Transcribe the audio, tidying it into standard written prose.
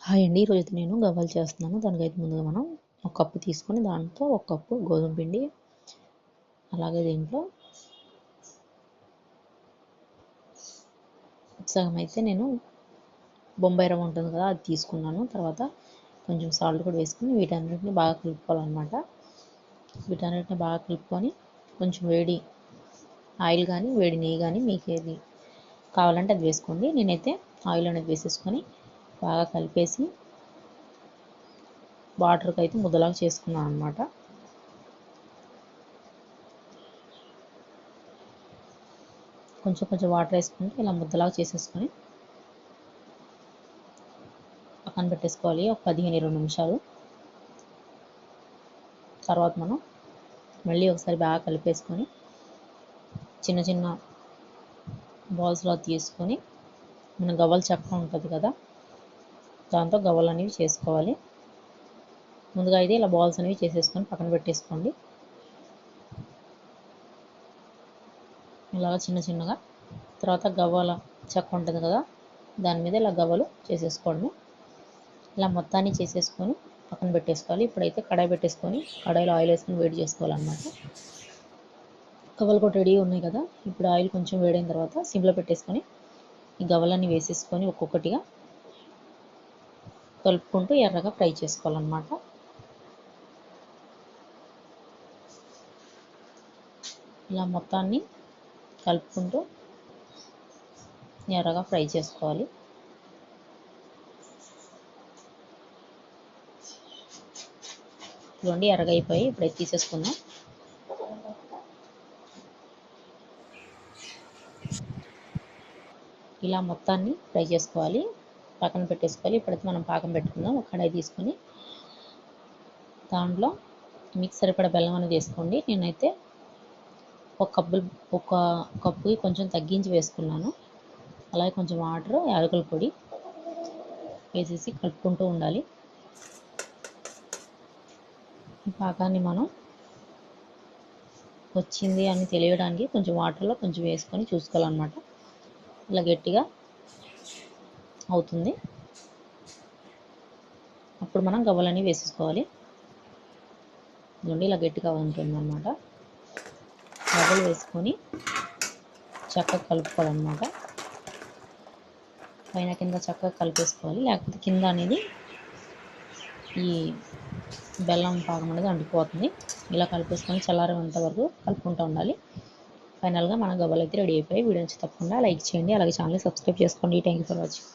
Hi అండి. ఈరోజైతే నేను గవ్వలు చేస్తున్నాను. దానికైతే ముందుగా మనం ఒక కప్పు తీసుకొని దాంట్లో ఒక కప్పు గోధుమ పిండి, అలాగే దీంట్లో సగం అయితే నేను బొంబాయి రవ్వ ఉంటుంది కదా, అది తీసుకున్నాను. తర్వాత కొంచెం సాల్ట్ కూడా వేసుకొని వీటన్నిటిని బాగా కలుపుకోవాలన్నమాట. వీటన్నిటిని బాగా కలుపుకొని కొంచెం వేడి ఆయిల్ కానీ వేడి నెయ్యి కానీ మీకు ఏది కావాలంటే అది వేసుకోండి. నేనైతే ఆయిల్ అనేది వేసేసుకొని బాగా కలిపేసి వాటర్కి అయితే ముద్దలాగా చేసుకున్నాను అనమాట. కొంచెం కొంచెం వాటర్ వేసుకుంటే ఇలా ముద్దలాగా చేసేసుకొని పక్కన పెట్టేసుకోవాలి ఒక 15-20 నిమిషాలు. తర్వాత మనం మళ్ళీ ఒకసారి బాగా కలిపేసుకొని చిన్న చిన్న బాల్స్లో తీసుకొని మన గవ్వల చెక్క ఉంటుంది కదా, దాంతో గవ్వలు అనేవి చేసుకోవాలి. ముందుగా అయితే ఇలా బాల్స్ అనేవి చేసేసుకొని పక్కన పెట్టేసుకోండి. ఇలాగ చిన్న చిన్నగా. తర్వాత గవ్వల చెక్క ఉంటుంది కదా, దాని మీద ఇలా గవ్వలు చేసేసుకోవడమే. ఇలా మొత్తాన్ని చేసేసుకొని పక్కన పెట్టేసుకోవాలి. ఇప్పుడైతే కడాయి పెట్టేసుకొని కడాయిలో ఆయిల్ వేసుకొని వేడి చేసుకోవాలన్నమాట. గవ్వలు కూడా రెడీ ఉన్నాయి కదా. ఇప్పుడు ఆయిల్ కొంచెం వేడైన తర్వాత సిమ్లో పెట్టేసుకొని ఈ గవ్వలన్నీ వేసేసుకొని ఒక్కొక్కటిగా కలుపుకుంటూ ఎర్రగా ఫ్రై చేసుకోవాలన్నమాట. ఇలా మొత్తాన్ని కలుపుకుంటూ ఎర్రగా ఫ్రై చేసుకోవాలి. ఇదిగోండి ఎర్రగా అయిపోయి ఇప్పుడైతే తీసేసుకుందాం. ఇలా మొత్తాన్ని ఫ్రై చేసుకోవాలి, పక్కన పెట్టేసుకోవాలి. ఇప్పుడైతే మనం పాకం పెట్టుకుందాం. ఒక కడాయి తీసుకొని దాంట్లో మీకు సరిపడా బెల్లం అనేది వేసుకోండి. నేనైతే ఒక కప్పుకి కొంచెం తగ్గించి వేసుకున్నాను. అలాగే కొంచెం వాటర్, యాలకుల పొడి వేసేసి కలుపుకుంటూ ఉండాలి. ఈ పాకాన్ని మనం వచ్చింది అని తెలియడానికి కొంచెం వాటర్లో కొంచెం వేసుకొని చూసుకోవాలన్నమాట. ఇలా గట్టిగా అవుతుంది, అప్పుడు మనం గవ్వలని వేసేసుకోవాలి. ఇదిగోండి ఇలా గట్టిగా ఉంటుందన్నమాట. గవ్వలు వేసుకొని చక్కగా కలుపుకోవాలన్నమాట. పైన కింద చక్కగా కలిపేసుకోవాలి, లేకపోతే కింద అనేది ఈ బెల్లం పాకం అనేది అంటుకుపోతుంది. ఇలా కలిపేసుకొని చల్లారేంత వరకు కలుపుకుంటూ ఉండాలి. ఫైనల్గా మన గవ్వలు అయితే రెడీ అయిపోయి. వీడియో నుంచి తప్పకుండా లైక్ చేయండి, అలాగే ఛానల్ని సబ్స్క్రైబ్ చేసుకోండి. Thank you for watching.